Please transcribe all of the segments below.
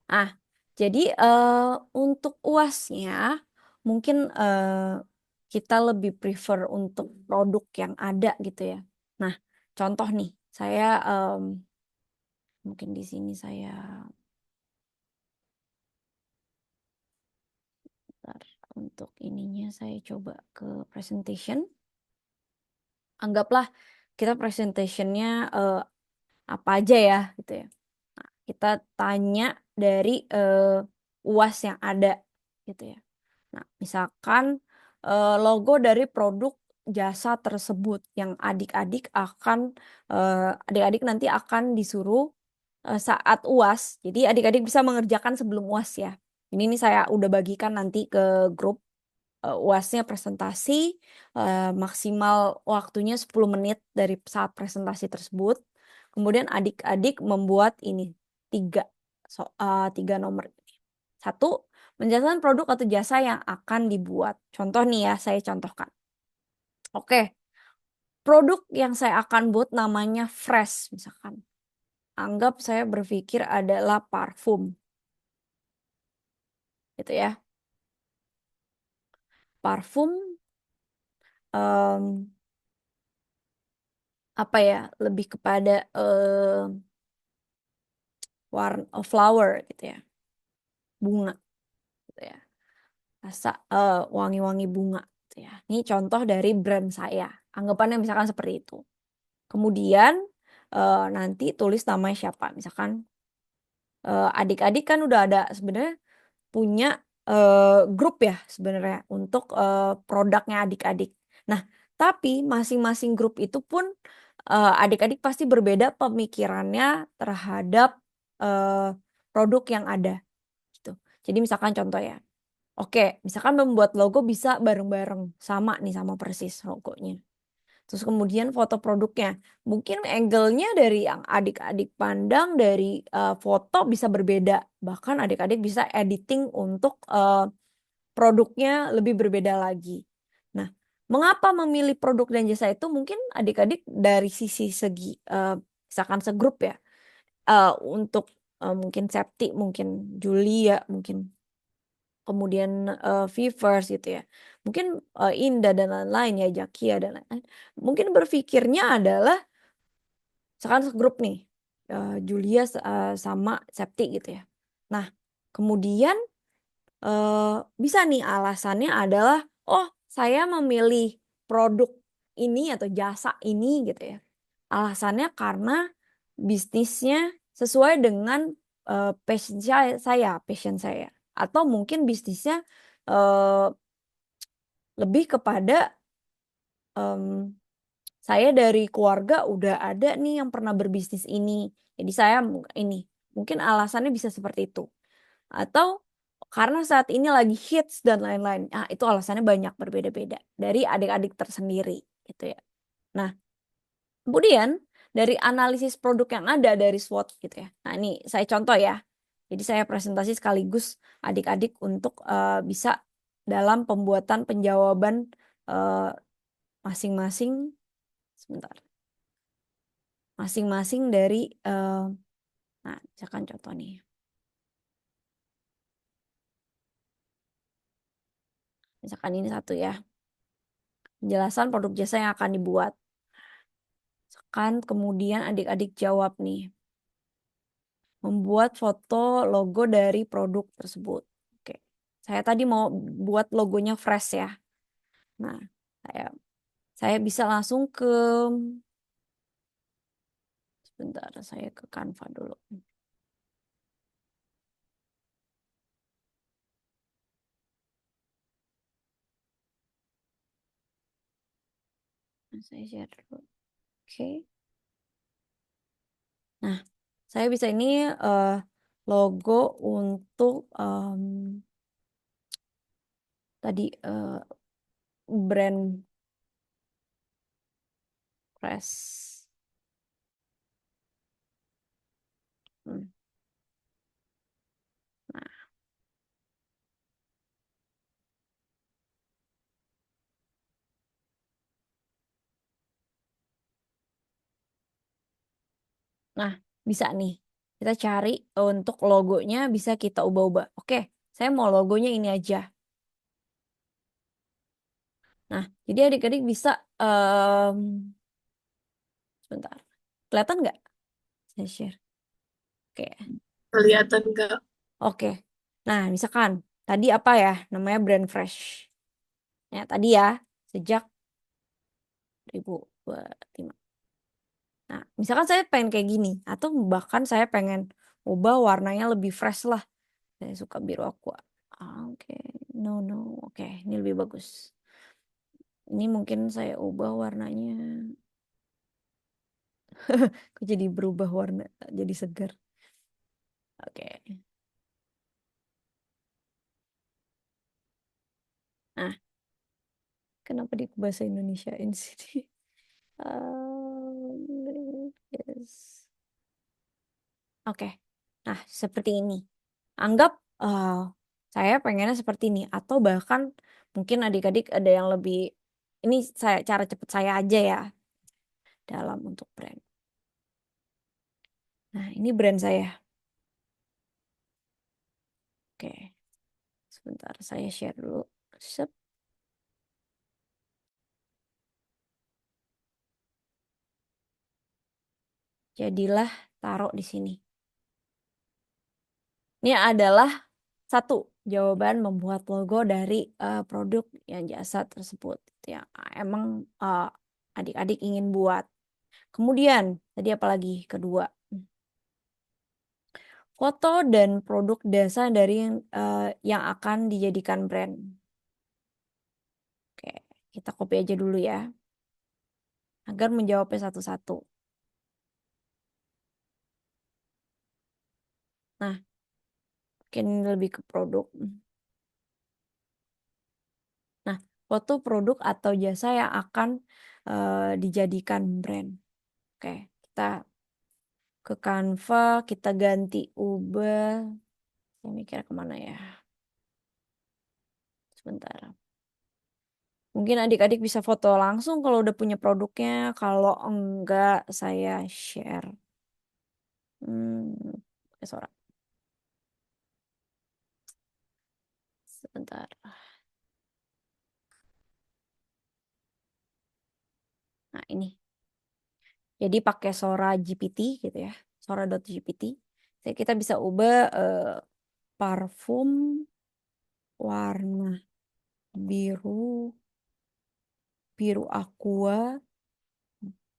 Ah, jadi untuk UASnya mungkin kita lebih prefer untuk produk yang ada gitu ya. Nah, contoh nih, saya mungkin di sini saya bentar, untuk ininya saya coba ke presentation. Anggaplah kita presentationnya apa aja ya gitu ya. Nah, kita tanya dari UAS yang ada gitu ya. Nah, misalkan logo dari produk jasa tersebut yang adik-adik nanti akan disuruh saat UAS. Jadi adik-adik bisa mengerjakan sebelum UAS ya. Ini saya udah bagikan nanti ke grup. UASnya presentasi, maksimal waktunya 10 menit dari saat presentasi tersebut. Kemudian adik-adik membuat ini tiga, tiga nomor. Satu, menjelaskan produk atau jasa yang akan dibuat. Contoh nih ya, saya contohkan. Oke, produk yang saya akan buat namanya Fresh misalkan. Anggap saya berpikir adalah parfum. Gitu ya. Parfum em, apa ya? Lebih kepada warna flower gitu ya. Bunga gitu ya. Rasa wangi-wangi bunga gitu ya. Ini contoh dari brand saya. Anggapannya misalkan seperti itu. Kemudian nanti tulis namanya siapa. Misalkan adik-adik kan udah ada sebenarnya punya grup ya sebenarnya untuk produknya adik-adik. Nah, tapi masing-masing grup itu pun adik-adik pasti berbeda pemikirannya terhadap eh, produk yang ada gitu. Jadi misalkan contoh ya. Oke, misalkan membuat logo bisa bareng-bareng sama nih sama persis logonya. Terus kemudian foto produknya. Mungkin angle-nya dari yang adik-adik pandang dari foto bisa berbeda. Bahkan adik-adik bisa editing untuk produknya lebih berbeda lagi. Nah, mengapa memilih produk dan jasa itu? Mungkin adik-adik dari sisi segi misalkan segrup ya. Untuk mungkin Septi, mungkin Julia, mungkin kemudian Fevers gitu ya. Mungkin Indah dan lain-lain ya, Jakia dan lain-lain. Mungkin berpikirnya adalah misalkan segrup nih Julia sama Septi gitu ya. Nah, kemudian bisa nih alasannya adalah oh, saya memilih produk ini atau jasa ini gitu ya. Alasannya karena bisnisnya sesuai dengan passion saya. Atau mungkin bisnisnya eh, lebih kepada saya dari keluarga udah ada nih yang pernah berbisnis ini. Jadi saya ini mungkin alasannya bisa seperti itu. Atau karena saat ini lagi hits dan lain-lain. Nah, itu alasannya banyak berbeda-beda dari adik-adik tersendiri gitu ya. Nah, kemudian dari analisis produk yang ada dari SWOT gitu ya. Nah, ini saya contoh ya. Jadi saya presentasi sekaligus adik-adik untuk bisa dalam pembuatan penjawaban eh, masing-masing sebentar. Masing-masing dari nah, misalkan contoh nih. Misalkan ini satu ya. Penjelasan produk jasa yang akan dibuat. Kan kemudian adik-adik jawab nih. Membuat foto logo dari produk tersebut. Oke. Saya tadi mau buat logonya fresh ya. Nah, saya saya bisa langsung ke sebentar saya ke Canva dulu. Nah, saya share dulu. Oke. Nah, saya bisa ini logo untuk tadi brand fresh. Hmm. Nah, nah, bisa nih. Kita cari untuk logonya bisa kita ubah-ubah. Oke, saya mau logonya ini aja. Nah, jadi adik-adik bisa sebentar. Kelihatan nggak? Saya share. Oke. Kelihatan nggak? Oke. Nah, misalkan tadi apa ya? Namanya brand fresh. Ya, tadi ya, sejak 2025. Nah, misalkan saya pengen kayak gini, atau bahkan saya pengen ubah warnanya lebih fresh lah. Saya suka biru aqua. Oke, no, no. Oke, ini lebih bagus. Ini mungkin saya ubah warnanya. Kok jadi berubah warna, jadi segar. Oke. Nah, kenapa di bahasa Indonesiain sini? Yes. Oke. Nah, seperti ini. Anggap eh, saya pengennya seperti ini. Atau bahkan mungkin adik-adik ada yang lebih... Ini saya cara cepet saya aja ya. Dalam untuk brand. Nah, ini brand saya. Oke. Sebentar, saya share dulu. Sep. Jadilah taruh di sini. Ini adalah satu jawaban membuat logo dari produk yang jasa tersebut. Yang emang eh, adik-adik ingin buat. Kemudian, tadi apa lagi? Kedua, foto dan produk dasar dari yang akan dijadikan brand. Oke, kita copy aja dulu ya, agar menjawabnya satu-satu. Nah, mungkin lebih ke produk. Nah, foto produk atau jasa yang akan dijadikan brand. Oke, kita ke Canva, kita ganti ubah. Saya mikir kemana ya? Sebentar. Mungkin adik-adik bisa foto langsung kalau udah punya produknya. Kalau enggak, saya share. Sorry. Sebentar. Nah, ini. Jadi pakai Sora GPT gitu ya. Sora.gpt. Jadi kita bisa ubah parfum warna biru, biru aqua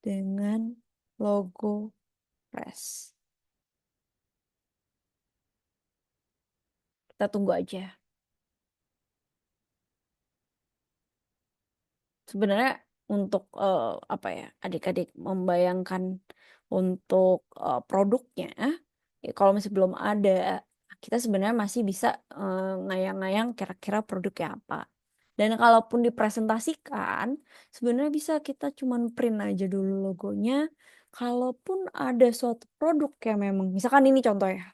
dengan logo Press. Kita tunggu aja. Sebenarnya untuk apa ya, adik-adik membayangkan untuk produknya, ya kalau masih belum ada, kita sebenarnya masih bisa ngayang-ngayang kira-kira produknya apa. Dan kalaupun dipresentasikan, sebenarnya bisa kita cuman print aja dulu logonya. Kalaupun ada suatu produk yang memang, misalkan ini contoh ya,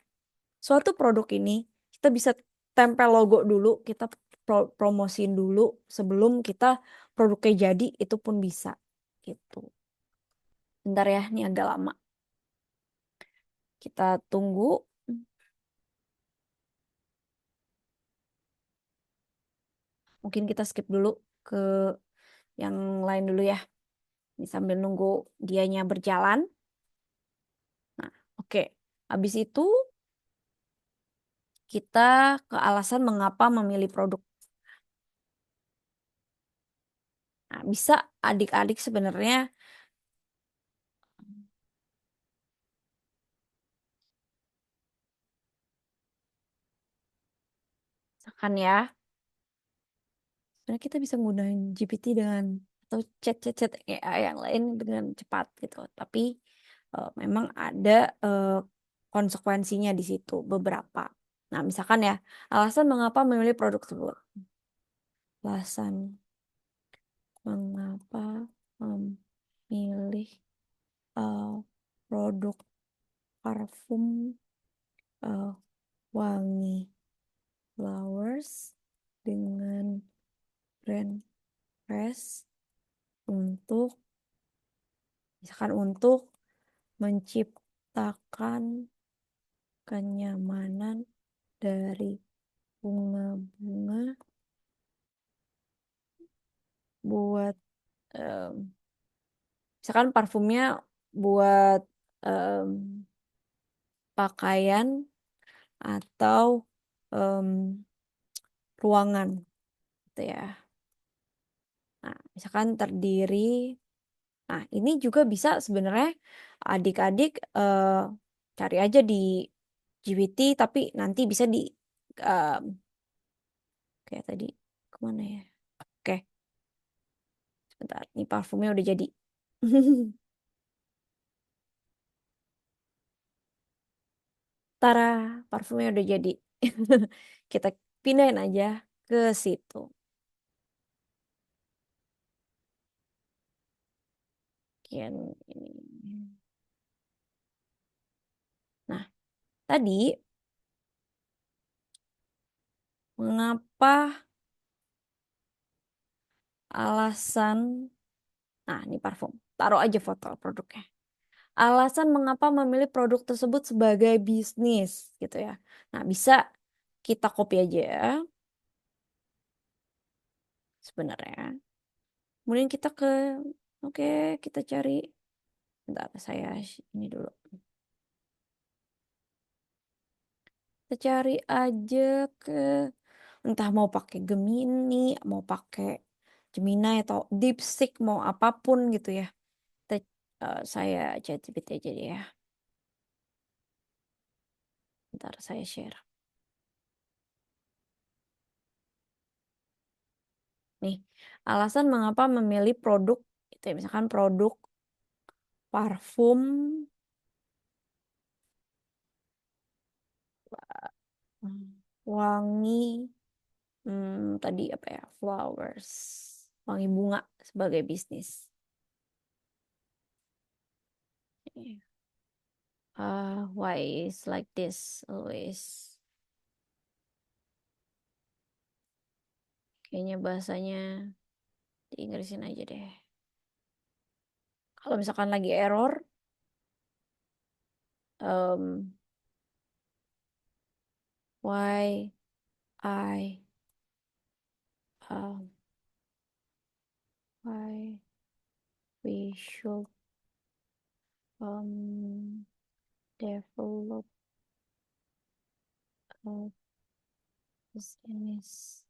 suatu produk ini kita bisa tempel logo dulu, kita promosiin dulu sebelum kita produknya jadi, itu pun bisa gitu. Bentar ya, ini agak lama. Kita tunggu. Mungkin kita skip dulu ke yang lain dulu ya. Ini sambil nunggu dianya berjalan. Nah, oke. Habis itu kita ke alasan mengapa memilih produk. Nah, bisa adik-adik sebenarnya misalkan ya, sebenarnya kita bisa menggunakan GPT dengan atau chat-chat AI yang lain dengan cepat gitu. Tapi memang ada eh, konsekuensinya di situ beberapa. Nah, misalkan ya, alasan mengapa memilih produk tersebut. Alasan mengapa memilih eh, produk parfum eh, wangi flowers dengan brand fresh untuk misalkan untuk menciptakan kenyamanan dari bunga-bunga buat em, misalkan parfumnya buat em, pakaian atau em, ruangan gitu ya. Nah, misalkan terdiri. Nah, ini juga bisa sebenarnya adik-adik cari aja di GPT, tapi nanti bisa di em, kayak tadi kemana ya? Oke, sebentar. Ini parfumnya udah jadi. Tara, parfumnya udah jadi. Kita pindahin aja ke situ. Kian ini. Nah, tadi mengapa alasan, nah ini parfum. Taruh aja foto produknya. Alasan mengapa memilih produk tersebut sebagai bisnis gitu ya. Nah, bisa kita copy aja ya sebenarnya. Kemudian kita ke oke, kita cari bentar saya ini dulu. Kita cari aja ke entah mau pakai Gemini, mau pakai Gemini atau DeepSeek mau apapun gitu ya. Kita, saya ChatGPT aja deh ya. Ntar saya share. Nih, alasan mengapa memilih produk itu ya, misalkan produk parfum wangi tadi apa ya? Flowers. Wangi bunga sebagai bisnis. Why is like this always? Kayaknya bahasanya di Inggrisin aja deh. Kalau misalkan lagi error, um, why I um, why we should um, develop a business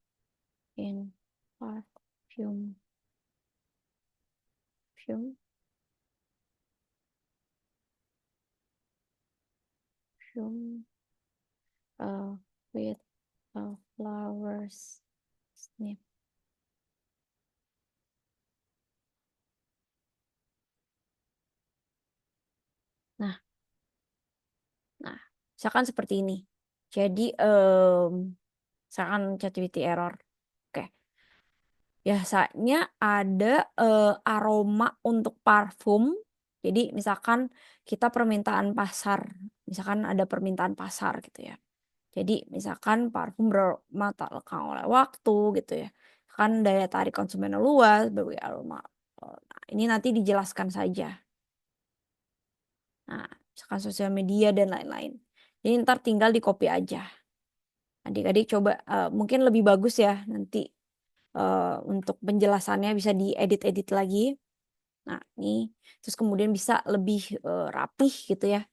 in perfume, perfume, perfume, uh, with flowers snip. Nah, nah, misalkan seperti ini. Jadi, misalkan ChatGPT error. Oke, biasanya ada aroma untuk parfum. Jadi, misalkan kita permintaan pasar, misalkan ada permintaan pasar gitu ya. Jadi, misalkan parfum beraroma tak lekang oleh waktu gitu ya. Kan daya tarik konsumen luas, berbagai aroma. Nah, ini nanti dijelaskan saja. Nah, misalkan sosial media dan lain-lain. Jadi ntar tinggal di copy aja. Adik-adik coba mungkin lebih bagus ya nanti untuk penjelasannya bisa diedit-edit lagi. Nah, ini terus kemudian bisa lebih rapih gitu ya.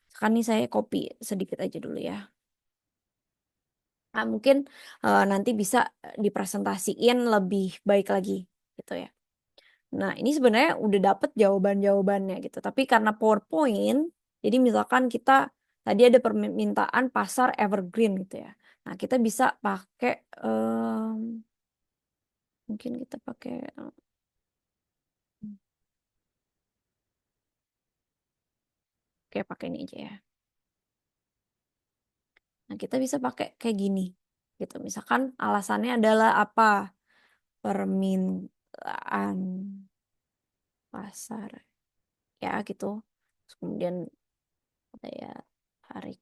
Sekarang nih saya copy sedikit aja dulu ya. Nah, mungkin nanti bisa dipresentasiin lebih baik lagi gitu ya. Nah, ini sebenarnya udah dapet jawaban-jawabannya gitu. Tapi karena PowerPoint, jadi misalkan kita tadi ada permintaan pasar evergreen gitu ya. Nah, kita bisa pakai mungkin kita pakai kayak pakai ini aja ya. Nah, kita bisa pakai kayak gini gitu. Misalkan alasannya adalah apa? Permintaan pasar ya gitu. Terus kemudian daya tarik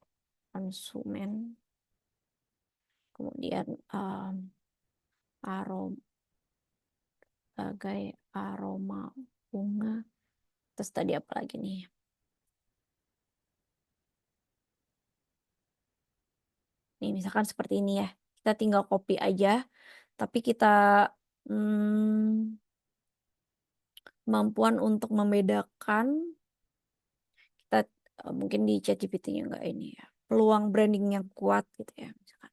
konsumen, kemudian aroma sebagai aroma bunga. Terus tadi apa lagi nih? Nih, misalkan seperti ini ya. Kita tinggal copy aja, tapi kita hmm, kemampuan untuk membedakan kita mungkin di ChatGPT-nya nggak ini ya. Peluang branding yang kuat gitu ya, misalkan.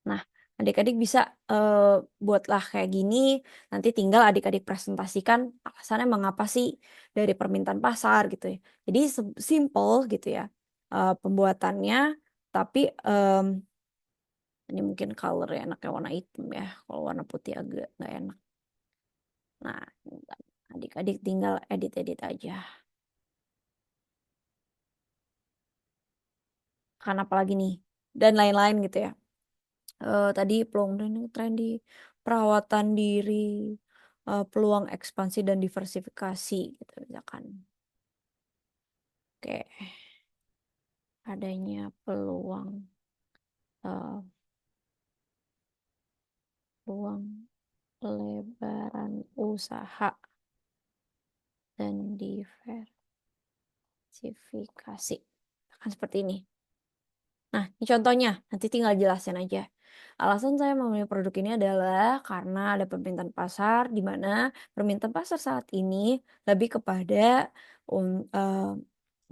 Nah, adik-adik bisa buatlah kayak gini. Nanti tinggal adik-adik presentasikan alasannya mengapa sih dari permintaan pasar gitu ya. Jadi simple gitu ya pembuatannya. Tapi ini mungkin color ya enaknya warna hitam ya. Kalau warna putih agak nggak enak. Nah, adik-adik tinggal edit-edit aja. Karena apalagi nih dan lain-lain gitu ya. Tadi peluang trendy, perawatan diri, peluang ekspansi dan diversifikasi gitu misalkan. Oke, adanya peluang eh, peluang pelebaran usaha dan diversifikasi. Akan seperti ini. Nah, ini contohnya. Nanti tinggal jelasin aja. Alasan saya memilih produk ini adalah karena ada permintaan pasar, di mana permintaan pasar saat ini lebih kepada eh,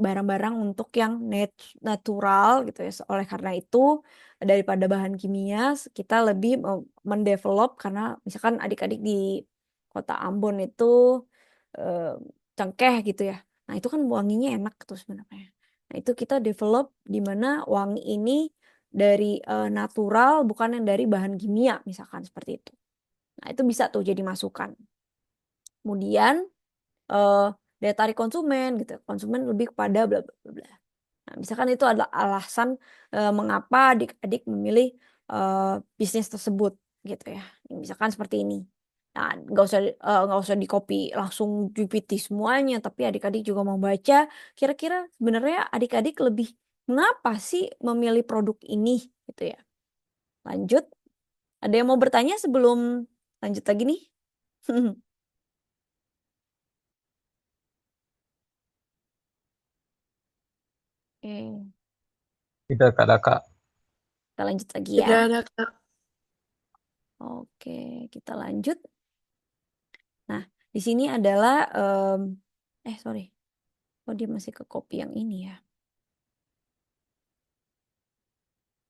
barang-barang untuk yang natural gitu ya. Oleh karena itu, daripada bahan kimia, kita lebih mendevelop karena misalkan adik-adik di kota Ambon itu eh, cengkeh gitu ya. Nah, itu kan wanginya enak tuh sebenarnya. Nah, itu kita develop di mana wangi ini dari natural bukan yang dari bahan kimia misalkan seperti itu. Nah, itu bisa tuh jadi masukan. Kemudian eh daya tarik konsumen gitu. Konsumen lebih kepada bla bla bla bla. Nah, misalkan itu adalah alasan mengapa adik-adik memilih bisnis tersebut gitu ya. Misalkan seperti ini. Nah, nggak usah di copy langsung GPT semuanya, tapi adik-adik juga membaca. Kira-kira sebenarnya adik-adik lebih mengapa sih memilih produk ini gitu ya. Lanjut, ada yang mau bertanya sebelum lanjut lagi nih? Oke, Tidak ada Kak. kita lanjut lagi ya. Tidak ada, Kak. Oke, kita lanjut. Nah, di sini adalah sorry. Oh, dia masih ke copy yang ini ya.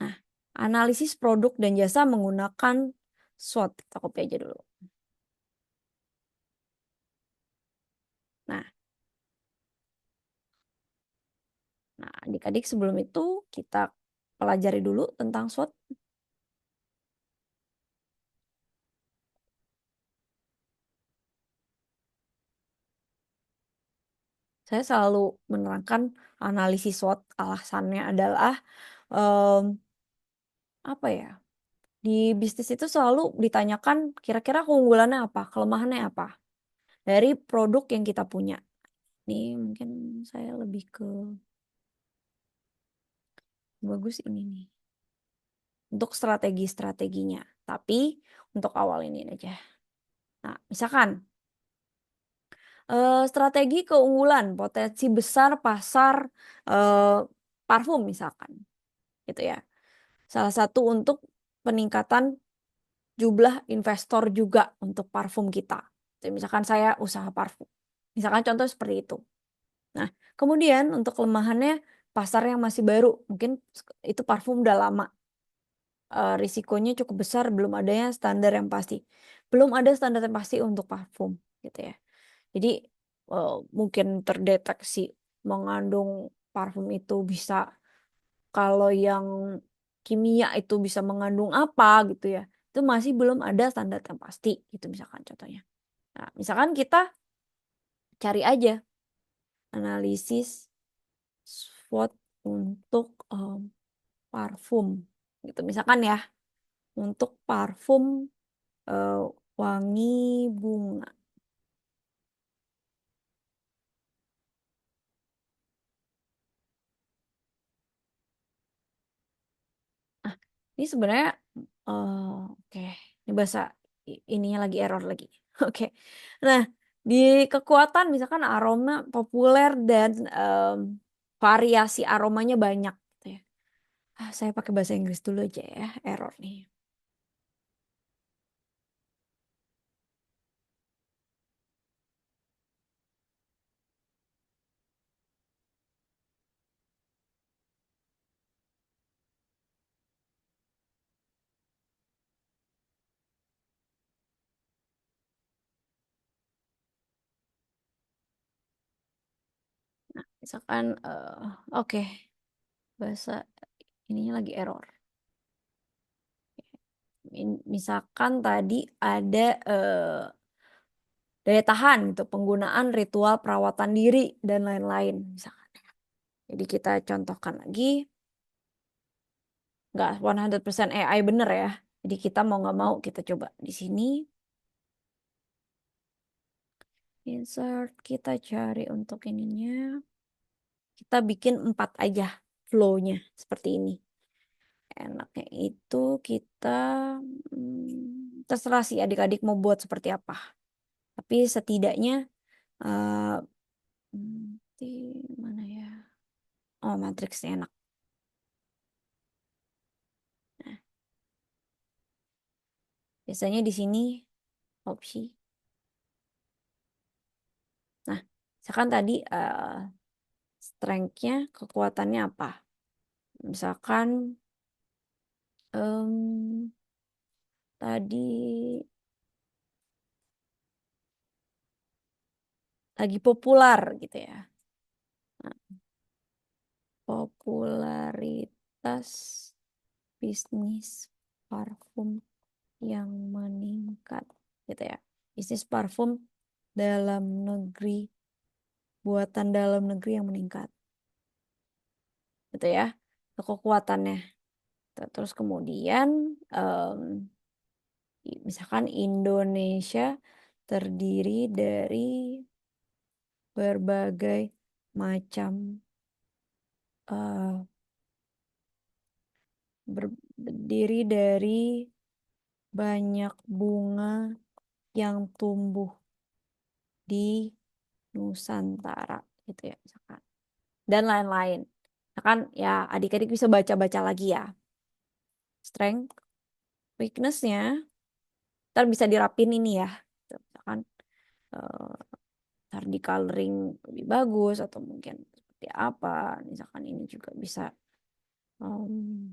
Nah, analisis produk dan jasa menggunakan SWOT. Kita copy aja dulu. Nah, adik-adik sebelum itu kita pelajari dulu tentang SWOT. Saya selalu menerangkan analisis SWOT. Alasannya adalah em, apa ya? Di bisnis itu selalu ditanyakan kira-kira keunggulannya apa, kelemahannya apa dari produk yang kita punya. Ini mungkin saya lebih ke bagus ini nih. Untuk strategi-strateginya. Tapi untuk awal ini aja. Nah, misalkan strategi keunggulan, potensi besar pasar eh, parfum misalkan. Gitu ya. Salah satu untuk peningkatan jumlah investor juga untuk parfum kita. Jadi misalkan saya usaha parfum. Misalkan contoh seperti itu. Nah, kemudian untuk kelemahannya pasar yang masih baru. Mungkin itu parfum udah lama. Risikonya cukup besar, belum adanya standar yang pasti. Belum ada standar yang pasti untuk parfum gitu ya. Jadi mungkin terdeteksi mengandung parfum itu bisa, kalau yang kimia itu bisa mengandung apa gitu ya. Itu masih belum ada standar yang pasti gitu misalkan contohnya. Nah, misalkan kita cari aja analisis SWOT untuk parfum gitu misalkan ya, untuk parfum eh, wangi bunga. Ah, ini sebenarnya oke, ini bahasa ininya lagi error lagi. Oke. Nah, di kekuatan misalkan aroma populer dan variasi aromanya banyak gitu ya. Saya pakai bahasa Inggris dulu aja ya, error nih. Misalkan oke, bahasa ininya lagi error. Misalkan tadi ada daya tahan gitu, penggunaan ritual perawatan diri dan lain-lain misalkan. Jadi kita contohkan lagi, nggak 100% AI bener ya. Jadi kita mau nggak mau kita coba di sini insert, kita cari untuk ininya, kita bikin 4 aja flow-nya seperti ini. Enaknya itu kita terserah sih adik-adik mau buat seperti apa. Tapi setidaknya eh, di mana ya? Oh, matriksnya enak. Nah, biasanya di sini opsi. Nah, misalkan tadi strength-nya, kekuatannya apa? Misalkan em, tadi lagi populer gitu ya. Nah, popularitas bisnis parfum yang meningkat gitu ya. Bisnis parfum dalam negeri, buatan dalam negeri yang meningkat gitu ya. Kekuatannya. Terus kemudian misalkan Indonesia terdiri dari berbagai macam eh berdiri dari banyak bunga yang tumbuh di Nusantara gitu ya misalkan dan lain-lain. Misalkan ya adik-adik bisa baca-baca lagi ya. Strength, weakness-nya ntar bisa dirapin ini ya. Gitu. Misalkan eh, ntar di coloring lebih bagus atau mungkin seperti apa. Misalkan ini juga bisa em,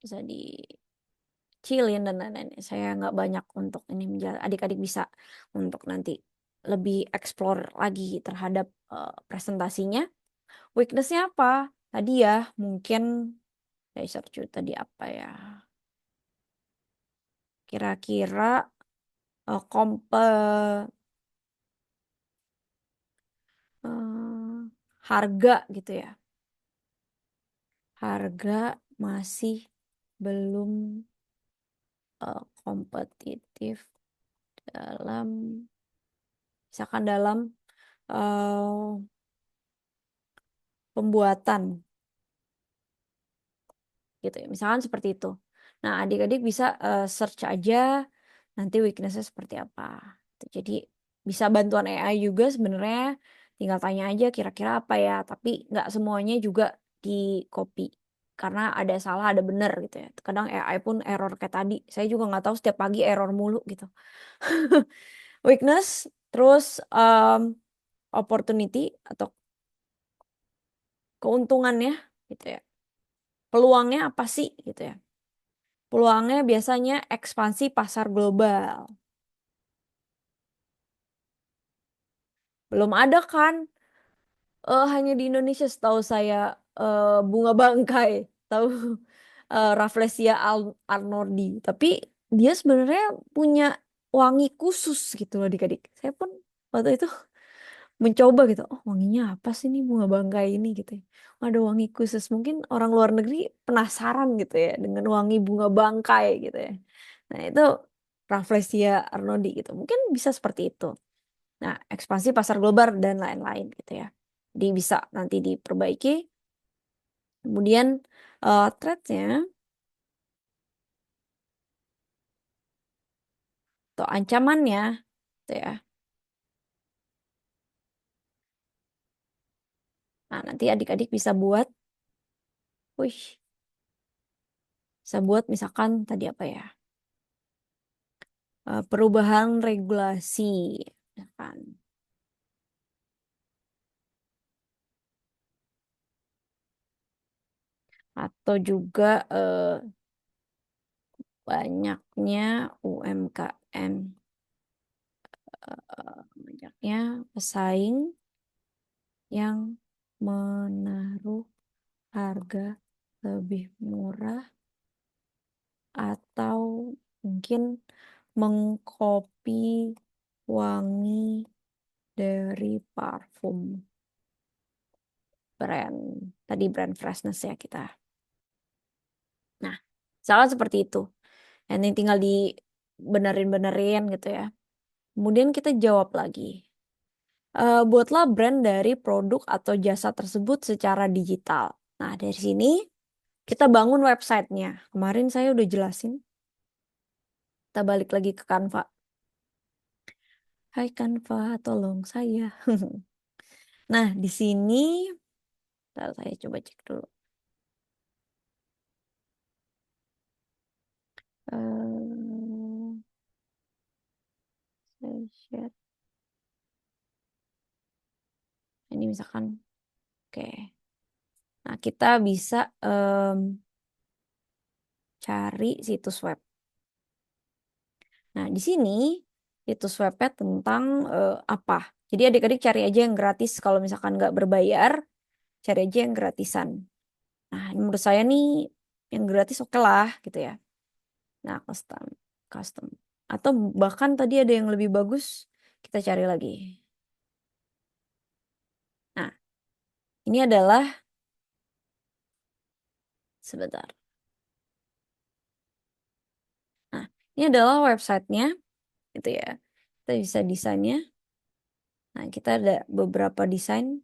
bisa dicilin dan lain-lain. Saya nggak banyak untuk ini adik-adik bisa untuk nanti lebih explore lagi terhadap presentasinya. Weakness-nya apa? Tadi ya mungkin saya search tadi apa ya? Kira-kira eh, harga gitu ya. Harga masih belum kompetitif dalam misalkan dalam eh, pembuatan gitu ya. Misalkan seperti itu. Nah, adik-adik bisa search aja nanti weakness-nya seperti apa. Jadi bisa bantuan AI juga sebenarnya tinggal tanya aja kira-kira apa ya, tapi nggak semuanya juga di copy karena ada salah ada benar gitu ya. Kadang AI pun error kayak tadi. Saya juga nggak tahu setiap pagi error mulu gitu. Weakness, terus opportunity atau keuntungannya gitu ya. Peluangnya apa sih gitu ya. Peluangnya biasanya ekspansi pasar global. Belum ada kan? Hanya di Indonesia setahu saya bunga bangkai, tahu Rafflesia arnoldi. Tapi dia sebenarnya punya wangi khusus gitu loh adik-adik. Saya pun waktu itu mencoba gitu. Oh, wanginya apa sih nih bunga bangkai ini gitu ya. Ada wangi khusus. Mungkin orang luar negeri penasaran gitu ya dengan wangi bunga bangkai gitu ya. Nah, itu Rafflesia arnoldi gitu. Mungkin bisa seperti itu. Nah, ekspansi pasar global dan lain-lain gitu ya. Jadi bisa nanti diperbaiki. Kemudian thread-nya atau ancamannya, gitu ya. Nah, nanti adik-adik wih, bisa buat misalkan tadi apa ya, perubahan regulasi, misalkan. Atau juga banyaknya UMKM, banyaknya pesaing yang menaruh harga lebih murah atau mungkin mengcopy wangi dari parfum brand tadi brand freshness ya kita. Nah, misalnya seperti itu. Ini tinggal dibenerin-benerin gitu ya. Kemudian kita jawab lagi. Buatlah brand dari produk atau jasa tersebut secara digital. Nah, dari sini kita bangun websitenya. Kemarin saya udah jelasin. Kita balik lagi ke Canva. Hai Canva, tolong saya. Nah, di sini, bentar, saya coba cek dulu. Eh, saya share. Ini misalkan, oke. Nah, kita bisa cari situs web. Nah, di sini situs webnya tentang apa? Jadi adik-adik cari aja yang gratis. Kalau misalkan nggak berbayar, cari aja yang gratisan. Nah, menurut saya nih yang gratis oke lah gitu ya. Nah, custom. Atau bahkan tadi ada yang lebih bagus, kita cari lagi. Nah, ini adalah sebentar. Nah, ini adalah websitenya, gitu ya. Kita bisa desainnya. Nah, kita ada beberapa desain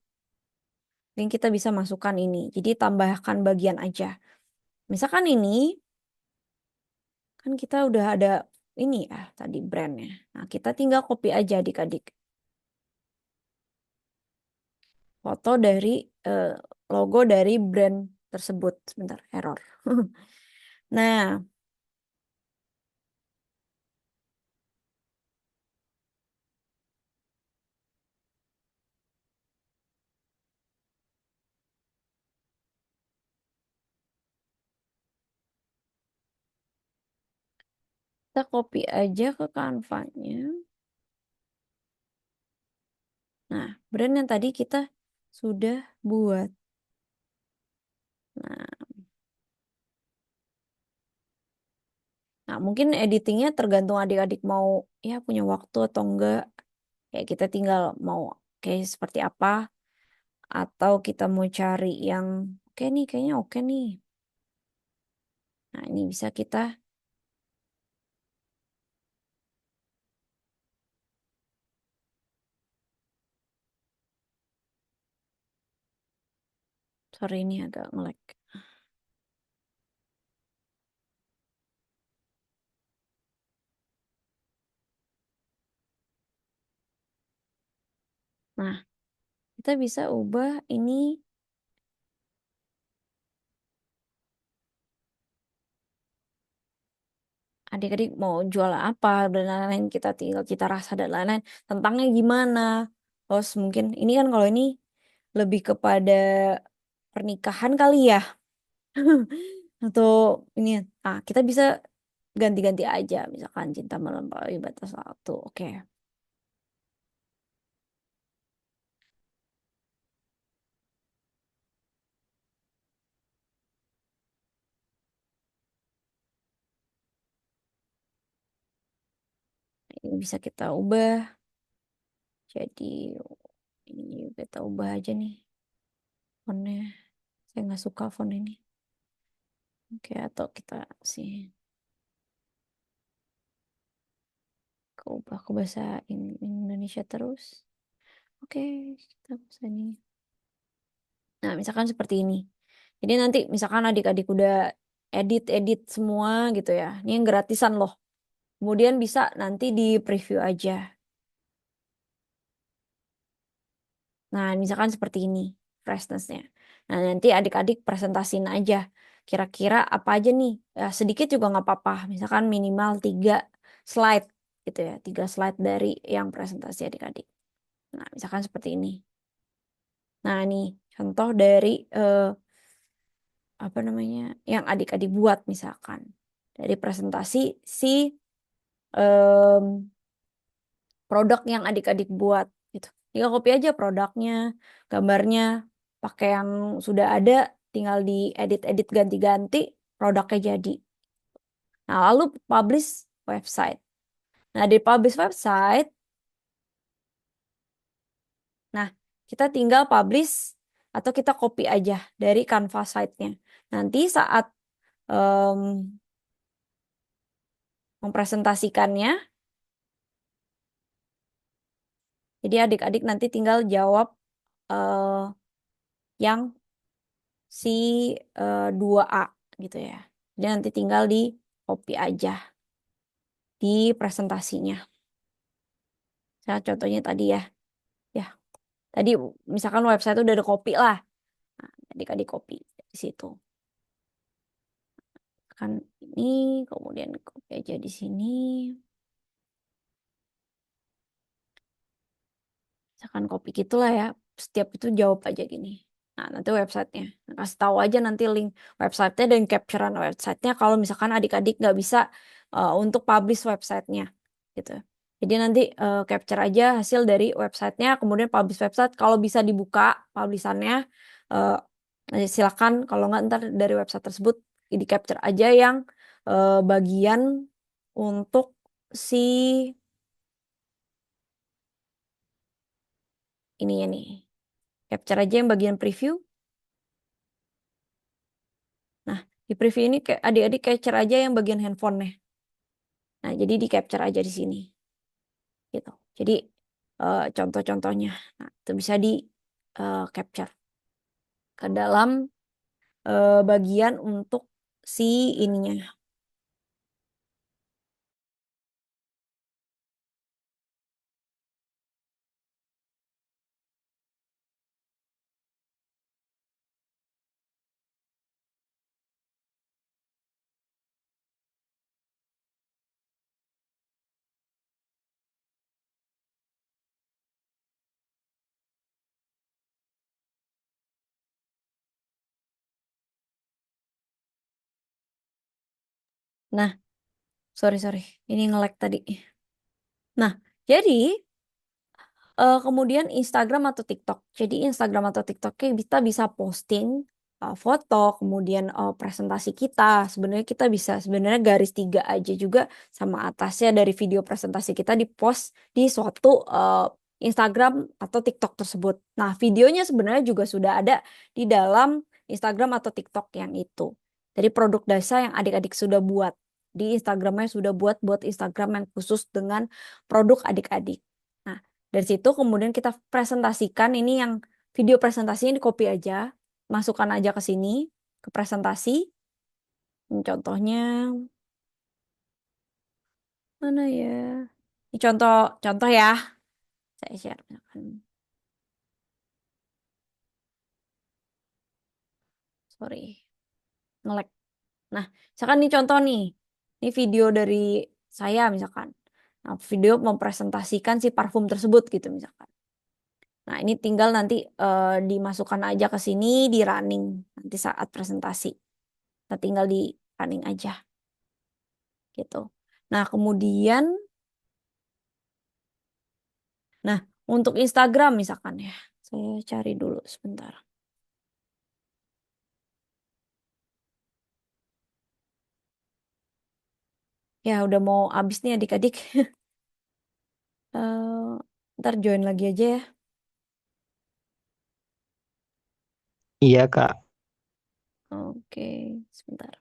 yang kita bisa masukkan ini. Jadi tambahkan bagian aja. Misalkan ini, kan kita udah ada ini ya tadi brandnya. Nah, kita tinggal copy aja adik-adik. Foto dari eh, logo dari brand tersebut. Sebentar, error. Nah, kita copy aja ke Canva-nya. Nah, brand yang tadi kita sudah buat. Nah, mungkin editingnya tergantung adik-adik mau ya punya waktu atau enggak. Kayak kita tinggal mau kayak seperti apa. Atau kita mau cari yang oke nih, kayaknya oke nih. Nah, ini bisa kita, sorry ini agak nge-lag. Nah, kita bisa ubah ini adik-adik mau jual apa dan lain-lain kita tinggal cita rasa dan lain-lain tentangnya gimana. Terus mungkin ini kan kalau ini lebih kepada pernikahan kali ya. Atau ini kita bisa ganti-ganti aja misalkan cinta melampaui batas waktu. Oke. Ini bisa kita ubah jadi ini kita ubah aja nih fontnya. Saya nggak suka font ini. Oke, atau kita sih ubah ke bahasa Indonesia terus. Oke, kita bisa ini. Nah, misalkan seperti ini. Jadi nanti misalkan adik-adik udah edit-edit semua gitu ya. Ini yang gratisan loh. Kemudian bisa nanti di preview aja. Nah, misalkan seperti ini freshness-nya. Nah, nanti adik-adik presentasiin aja. Kira-kira apa aja nih? Ya, sedikit juga nggak apa-apa. Misalkan minimal 3 slide gitu ya. 3 slide dari yang presentasi adik-adik. Nah, misalkan seperti ini. Nah, ini contoh dari apa namanya yang adik-adik buat misalkan dari presentasi si em, produk yang adik-adik buat gitu. Tinggal copy aja produknya, gambarnya, pakai yang sudah ada, tinggal diedit-edit ganti-ganti, produknya jadi. Nah, lalu publish website. Nah, di publish website, nah kita tinggal publish atau kita copy aja dari Canva site-nya. Nanti saat em, mempresentasikannya, jadi adik-adik nanti tinggal jawab eh, yang si 2A gitu ya. Jadi nanti tinggal di copy aja di presentasinya. Saya contohnya tadi ya. Ya, tadi misalkan website itu udah ada copy lah. Nah, adik-adik copy di situ. Kan ini kemudian copy aja di sini. Misalkan copy gitulah ya. Setiap itu jawab aja gini. Nah, nanti websitenya. Nah, kasih tahu aja nanti link websitenya dan capturean websitenya kalau misalkan adik-adik nggak bisa untuk publish websitenya gitu. Jadi nanti capture aja hasil dari websitenya, kemudian publish website. Kalau bisa dibuka publishannya, silakan. Kalau nggak ntar dari website tersebut di capture aja yang bagian untuk si ini ya nih. Capture aja yang bagian preview. Nah, di preview ini kayak adik-adik capture aja yang bagian handphonenya. Nah, jadi di capture aja di sini, gitu. Jadi contoh-contohnya, nah itu bisa di capture ke dalam bagian untuk si ininya. Nah, sorry, ini nge-lag tadi. Nah, jadi kemudian Instagram atau TikTok. Jadi Instagram atau TikTok kita bisa posting foto, kemudian presentasi kita. Sebenarnya kita bisa sebenarnya garis 3 aja juga sama atasnya dari video presentasi kita di post di suatu Instagram atau TikTok tersebut. Nah, videonya sebenarnya juga sudah ada di dalam Instagram atau TikTok yang itu. Dari produk dasar yang adik-adik sudah buat. Di Instagramnya sudah buat Instagram yang khusus dengan produk adik-adik. Nah, dari situ kemudian kita presentasikan ini yang video presentasinya di copy aja, masukkan aja ke sini ke presentasi. Ini contohnya mana ya? Ini contoh ya. Saya share misalkan. Sorry, nge-lag. Nah, misalkan ini contoh nih. Ini video dari saya misalkan. Nah, video mempresentasikan si parfum tersebut gitu misalkan. Nah, ini tinggal nanti dimasukkan aja ke sini di running nanti saat presentasi. Kita tinggal di running aja gitu. Nah, kemudian nah, untuk Instagram misalkan ya. Saya cari dulu sebentar. Ya, udah mau habis nih adik-adik. Eh, ntar join lagi aja ya. Iya, Kak. Oke, sebentar.